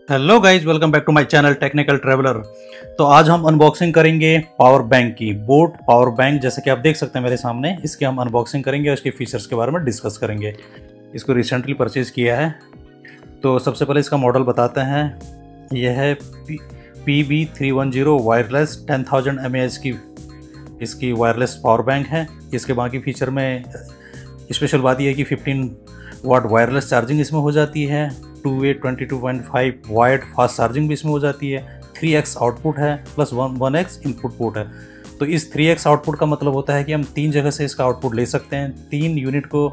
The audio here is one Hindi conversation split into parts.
Hello guys, welcome back to my channel technical traveller. तो आज हम अनबॉक्सिंग करेंगे पावर बैंक की। बोट पावर बैंक, जैसे कि आप देख सकते हैं मेरे सामने, इसकी हम अनबॉक्सिंग करेंगे और इसके फीचर्स के बारे में डिस्कस करेंगे। इसको रिसेंटली परचेज किया है। तो सबसे पहले इसका मॉडल बताते हैं। यह है PB310 वायरलेस 10,000 mAh की इसकी वायरलेस पावर बैंक है। इसके बाकी फीचर में स्पेशल बात यह है कि 15 वाट वायरलेस चार्जिंग इसमें हो जाती है। 2-वे 22.5 वाट फास्ट चार्जिंग भी इसमें हो जाती है। 3x आउटपुट है प्लस 1x इनपुट पोर्ट है। तो इस 3x आउटपुट का मतलब होता है कि हम 3 जगह से इसका आउटपुट ले सकते हैं। 3 यूनिट को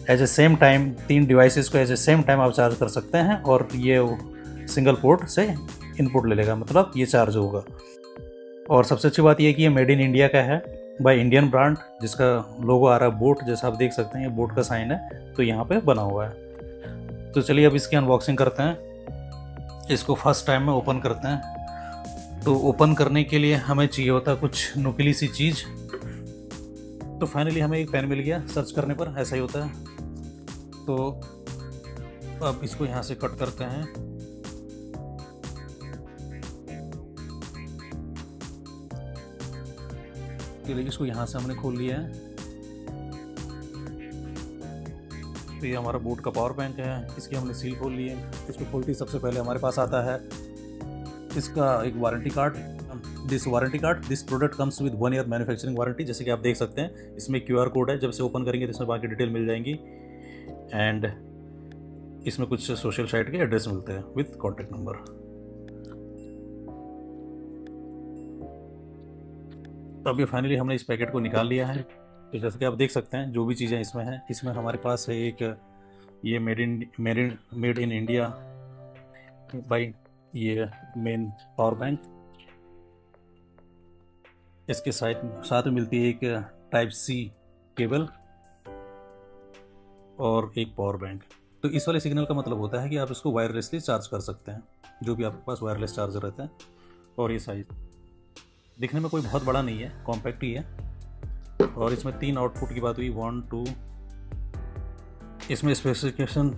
as a same time, 3 devices को एज ए सेम टाइम आप चार्ज कर सकते हैं और ये सिंगल पोर्ट से इनपुट ले लेगा, मतलब ये चार्ज होगा। और सबसे अच्छी बात यह है कि ये मेड इन इंडिया का है, बाय इंडियन ब्रांड, जिसका लोगो आ रहा है बोट, जैसा आप देख सकते हैं। ये बोट का साइन है तो यहाँ पे बना हुआ है। तो चलिए अब इसकी अनबॉक्सिंग करते हैं। इसको फर्स्ट टाइम में ओपन करते हैं। तो ओपन करने के लिए हमें चाहिए होता है कुछ नुकीली सी चीज़। तो फाइनली हमें एक पेन मिल गया। सर्च करने पर ऐसा ही होता है। तो अब इसको यहाँ से कट करते हैं। चलिए इसको यहाँ से हमने खोल लिया है। तो ये हमारा बोट का पावर बैंक है। इसकी हमने सील खोल ली है। इसको खोलते ही सबसे पहले हमारे पास आता है इसका एक warranty card. This product comes with 1 year manufacturing warranty. जैसे कि आप देख सकते हैं, इसमें QR कोड है। जब से ओपन करेंगे तो इसमें बाकी डिटेल मिल जाएंगी। एंड इसमें कुछ सोशल साइट के एड्रेस मिलते हैं विद कॉन्टैक्ट नंबर। तो अभी फाइनली हमने इस पैकेट को निकाल लिया है। तो जैसे कि आप देख सकते हैं, जो भी चीज़ें इसमें हैं, इसमें हमारे पास है एक ये मेड इन इंडिया बाई ये मेन पावर बैंक। इसके साथ में मिलती है एक Type-C केबल और एक पावर बैंक। तो इस वाले सिग्नल का मतलब होता है कि आप इसको वायरलेसली चार्ज कर सकते हैं, जो भी आपके पास वायरलेस चार्जर रहता है। और ये साइज दिखने में कोई बहुत बड़ा नहीं है, कॉम्पैक्ट ही है। और इसमें 3 आउटपुट की बात हुई, 1, 2। इसमें स्पेसिफिकेशन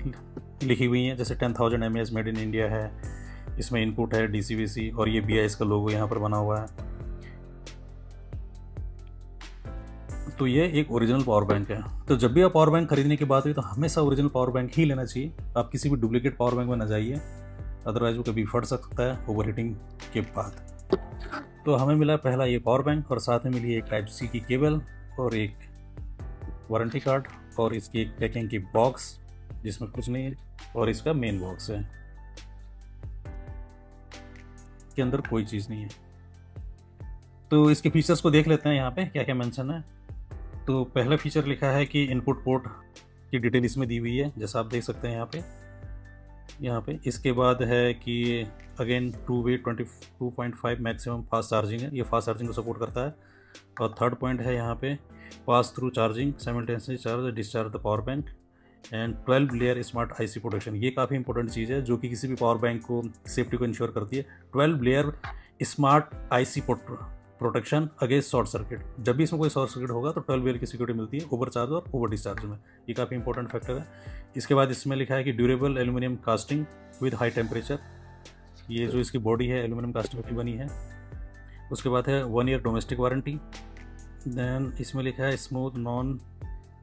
लिखी हुई हैं, जैसे 10,000 mAh मेड इन इंडिया है। इसमें इनपुट है DCVC और ये BIS का लोगो यहाँ पर बना हुआ है। तो ये एक ओरिजिनल पावर बैंक है। तो जब भी आप पावर बैंक खरीदने की बात हुई तो हमेशा ओरिजिनल पावर बैंक ही लेना चाहिए। आप किसी भी डुप्लीकेट पावर बैंक में ना जाइए, अदरवाइज वो कभी फट सकता है ओवरहीटिंग के बाद। तो हमें मिला पहला ये पावर बैंक और साथ में मिली एक Type-C की केबल और एक वारंटी कार्ड और इसकी एक पैकिंग की बॉक्स जिसमें कुछ नहीं है। और इसका मेन बॉक्स है, के अंदर कोई चीज़ नहीं है। तो इसके फीचर्स को देख लेते हैं यहाँ पे क्या क्या मेंशन है। तो पहला फीचर लिखा है कि इनपुट पोर्ट की डिटेल इसमें दी हुई है, जैसा आप देख सकते हैं यहाँ पे। इसके बाद है कि again two way 22.5 maximum fast charging है। ये फास्ट चार्जिंग को सपोर्ट करता है। और थर्ड पॉइंट है यहाँ पे pass through charging, simultaneously charge discharge the power bank and 12 layer smart IC protection. ये काफ़ी इंपॉर्टेंट चीज़ है जो कि किसी भी पावर बैंक को सेफ्टी को इंश्योर करती है। 12 layer smart IC protection against short circuit. जब भी इसमें कोई शॉर्ट सर्किट होगा तो 12 लेयर की सिक्योरिटी मिलती है ओवर चार्ज और ओवर डिस्चार्ज में। ये काफ़ी इंपॉर्टेंट फैक्टर है। इसके बाद इसमें लिखा है कि durable aluminium casting with high temperature. ये जो इसकी बॉडी है एल्यूमिनियम कास्टिंग की बनी है। उसके बाद है 1 ईयर डोमेस्टिक वारंटी। देन इसमें लिखा है smooth non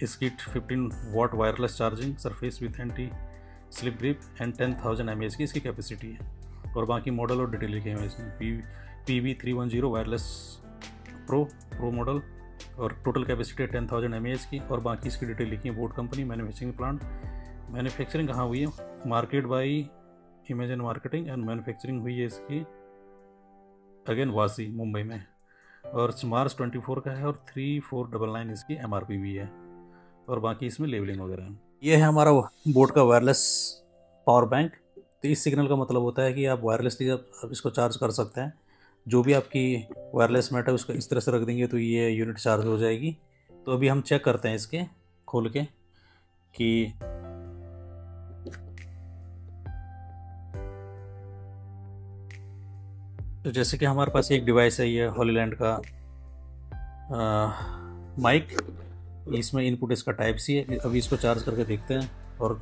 skid 15 watt wireless charging surface with anti slip grip and 10,000 mAh की इसकी कैपेसिटी है। और बाकी मॉडल और डिटेल लिखे हुए हैं इसमें। PB310 वायरलेस प्रो मॉडल और टोटल कैपेसिटी है 10,000 mAh की। और बाकी इसकी डिटेल लिखी है। Boat company, manufacturing plant, manufacturing कहाँ हुई है, market by imagine marketing and manufacturing हुई है इसकी अगेन वासी, मुंबई में। और मार्च 24 का है और 3499 इसकी MRP भी है। और बाकी इसमें लेबलिंग वगैरह है। ये है हमारा बोट का वायरलेस पावर बैंक। तो इस सिग्नल का मतलब होता है कि आप वायरलेसली आप इसको चार्ज कर सकते हैं। जो भी आपकी वायरलेस मेट है उसको इस तरह से रख देंगे तो ये यूनिट चार्ज हो जाएगी। तो अभी हम चेक करते हैं इसके खोल के कि तो जैसे कि हमारे पास एक डिवाइस है, ये हॉलीलैंड का माइक। इसमें इनपुट इसका Type-C है। अभी इसको चार्ज करके देखते हैं और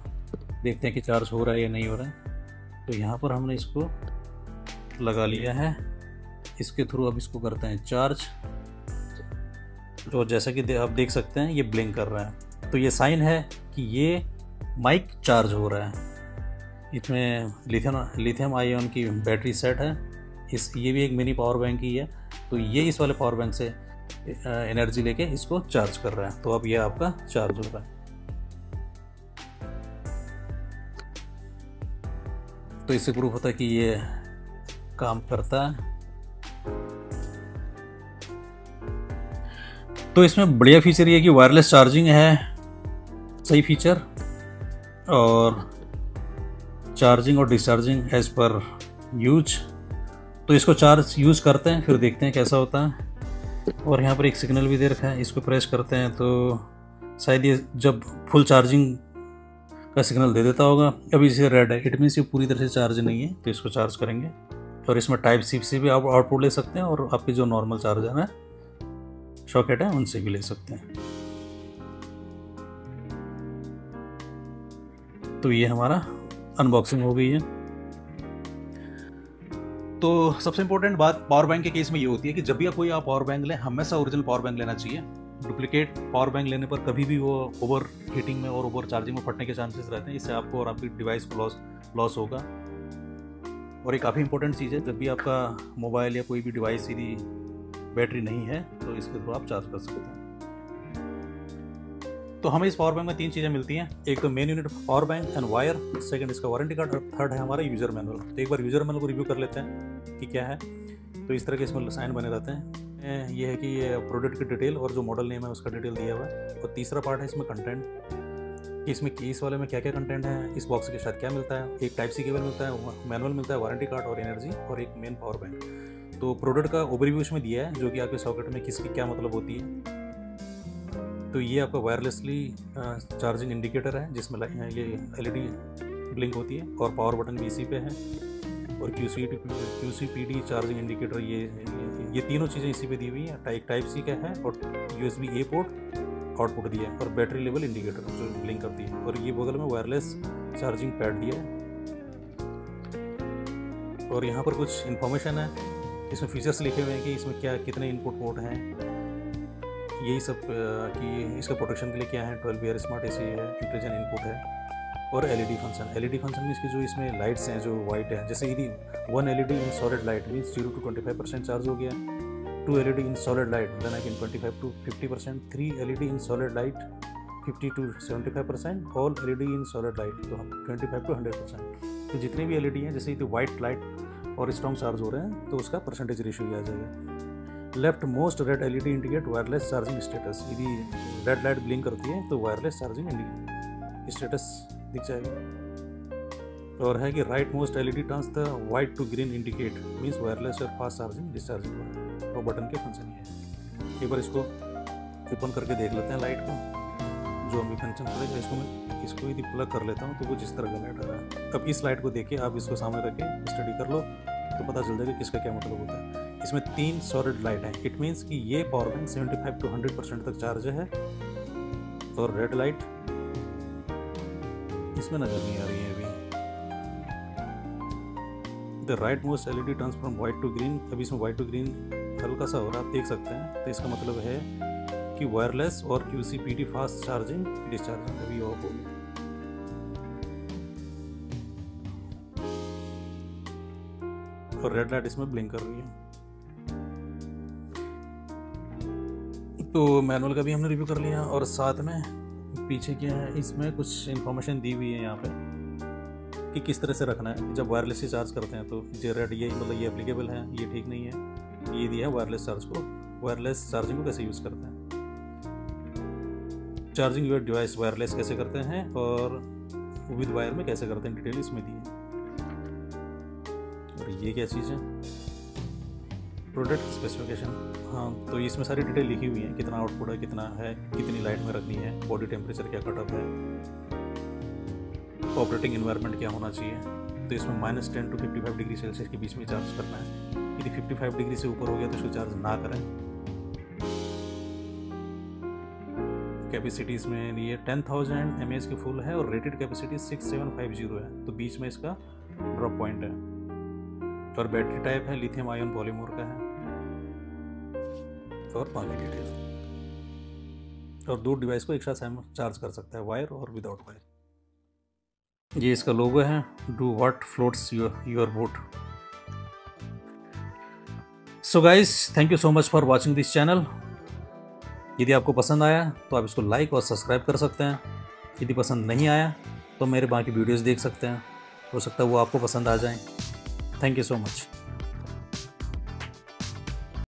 देखते हैं कि चार्ज हो रहा है या नहीं हो रहा है। तो यहाँ पर हमने इसको लगा लिया है। इसके थ्रू अब इसको करते हैं चार्ज। तो जैसा कि आप देख सकते हैं ये ब्लिंक कर रहा है, तो ये साइन है कि ये माइक चार्ज हो रहा है। इसमें लिथियम आयन की बैटरी सेट है। ये भी एक मिनी पावर बैंक ही है। तो ये इस वाले पावर बैंक से एनर्जी लेके इसको चार्ज कर रहा है। तो अब ये आपका चार्ज हो रहा है। तो इससे प्रूफ होता है कि ये काम करता है। तो इसमें बढ़िया फीचर ये है कि वायरलेस चार्जिंग है, सही फीचर, और चार्जिंग और डिस्चार्जिंग एज पर यूज। तो इसको चार्ज यूज करते हैं, फिर देखते हैं कैसा होता है। और यहाँ पर एक सिग्नल भी दे रखा है, इसको प्रेस करते हैं तो शायद ये जब फुल चार्जिंग का सिग्नल दे देता होगा। अभी इसे रेड है, इट मीन्स ये पूरी तरह से चार्ज नहीं है। तो इसको चार्ज करेंगे और इसमें टाइप सी से भी आप आउटपुट ले सकते हैं, और आपके जो नॉर्मल चार्जर है सॉकेट है उनसे भी ले सकते हैं। तो ये हमारा अनबॉक्सिंग हो गई है। तो सबसे इंपॉर्टेंट बात पावर बैंक के केस में ये होती है कि जब भी कोई आप पावर बैंक लें, हमेशा ओरिजिनल पावर बैंक लेना चाहिए। डुप्लीकेट पावर बैंक लेने पर कभी भी वो ओवर हीटिंग में और ओवर चार्जिंग में फटने के चांसेस रहते हैं। इससे आपको और आपकी डिवाइस को लॉस होगा। और एक काफ़ी इंपॉर्टेंट चीज़ है, जब भी आपका मोबाइल या कोई भी डिवाइस यदि बैटरी नहीं है तो इसके थ्रू आप चार्ज कर सकते हैं। तो हमें इस पावर बैंक में 3 चीज़ें मिलती हैं। एक तो main unit power bank and wire, second इसका वारंटी कार्ड, और थर्ड है हमारा यूज़र मैनुअल। तो एक बार यूज़र मैनुअल को रिव्यू कर लेते हैं कि क्या है। तो इस तरह के इसमें साइन बने रहते हैं। ये है कि ये प्रोडक्ट की डिटेल और जो मॉडल नेम है उसका डिटेल दिया हुआ है। और तीसरा पार्ट है इसमें कंटेंट, कि इसमें इस वाले में क्या क्या कंटेंट है, इस बॉक्स के साथ क्या मिलता है। एक टाइप सी केबल मिलता है, मैनुअल मिलता है, वारंटी कार्ड और एनर्जी, और एक मेन पावर बैंक। तो प्रोडक्ट का ओवरव्यू इसमें दिया है, जो कि आपके सॉकेट में किसकी क्या मतलब होती है। तो ये आपका वायरलेसली चार्जिंग इंडिकेटर है, जिसमें ये एलईडी ब्लिंक होती है, और पावर बटन भी इसी पे है। और QCPD चार्जिंग इंडिकेटर, ये तीनों चीज़ें इसी पे दी हुई है। टाइप सी का है, और USB A पोर्ट आउटपुट दिया है, और बैटरी लेवल इंडिकेटर जो ब्लिंक करती है। और ये बगल में वायरलेस चार्जिंग पैड दिया है। और यहाँ पर कुछ इन्फॉर्मेशन है, इसमें फीचर्स लिखे हुए हैं कि इसमें क्या कितने इनपुट पोर्ट हैं, यही सब, कि इसका प्रोटेक्शन के लिए क्या है। 12 वेयर स्मार्ट AC है, इंटेलिजेंट इनपुट है, और LED फंक्शन में इसकी जो इसमें लाइट्स हैं जो वाइट है, जैसे यदि 1 LED in solid light means 0 to 25% charge हो गया, 2 LED in solid light then again 25 to 50%, 3 LED in solid light 50 to 75%, all LED in solid light तो 25 to 100%। तो जितने भी LED हैं, जैसे यदि वाइट लाइट और स्ट्रॉन्ग चार्ज हो रहे हैं तो उसका परसेंटेज रेशियो आ जाएगा। Left most red LED indicate wireless charging status, यदि रेड लाइट ब्लिंक करती है तो वायरलेस चार्जिंग स्टेटस दिख जाएगा। और है कि right most LED turns the white to green indicate means wireless और फास्ट चार्जिंग डिस्चार्जिंग। और बटन के फंक्शन ही है। एक बार इसको ओपन करके देख लेते हैं लाइट को, जो हमें फंक्शन करेगा। इसको यदि प्लग कर लेता हूँ तो कुछ इस तरह का लाइट आ रहा है। अब इस लाइट को देख के आप इसको सामने रख के स्टडी कर लो तो पता चल जाएगा किसका क्या मतलब होता है। इसमें 3 सॉलिड लाइट हैं, इट मीन्स कि ये पावर बैंक 75 to 100% तक चार्ज है। और रेड लाइट इसमें नजर नहीं आ रही है अभी। The right most LED turns from white to green, अभी इसमें वाइट टू ग्रीन हल्का सा हो रहा है, आप देख सकते हैं। तो इसका मतलब है कि वायरलेस और QCPD फास्ट चार्जिंग डिस्चार्जिंग अभी ऑफ होगी। और रेड लाइट इसमें ब्लिंक कर रही है। तो मैनुअल का भी हमने रिव्यू कर लिया, और साथ में पीछे क्या है, इसमें कुछ इन्फॉर्मेशन दी हुई है यहाँ पे कि किस तरह से रखना है। जब वायरलेस से चार्ज करते हैं तो ये रेड, ये मतलब ये एप्लीकेबल है, ये ठीक नहीं है। ये दिया है वायरलेस चार्जिंग को कैसे यूज़ करते हैं, चार्जिंग योर डिवाइस वायरलेस कैसे करते हैं, और विद वायर में कैसे करते हैं, डिटेल इसमें दी है। और ये क्या चीज़ है, प्रोडक्ट स्पेसिफिकेशन। हाँ, तो इसमें सारी डिटेल लिखी हुई है, कितना आउटपुट है, कितना है, कितनी लाइट में रखनी है, बॉडी टेम्परेचर क्या कटअप है, ऑपरेटिंग एनवायरनमेंट क्या होना चाहिए। तो इसमें -10 to 55 डिग्री सेल्सियस के बीच में चार्ज करना है। यदि 55 डिग्री से ऊपर हो गया तो इसको चार्ज ना करें। कैपेसिटी इसमें ये 10,000 mAh की फुल है और रेटेड कैपेसिटी 6750 है, तो बीच में इसका ड्रॉप पॉइंट है। और बैटरी टाइप है लिथियम आयन पॉलीमर का है। और बाकी डिटेल, और दो डिवाइस को एक साथ चार्ज कर सकता है, वायर और विदाउट वायर। ये इसका लोगो है, do what floats your boat. So guys, thank you so much for watching this channel. यदि आपको पसंद आया तो आप इसको लाइक और सब्सक्राइब कर सकते हैं। यदि पसंद नहीं आया तो मेरे बाकी वीडियोस देख सकते हैं, हो सकता है वो आपको पसंद आ जाएं। Thank you so much.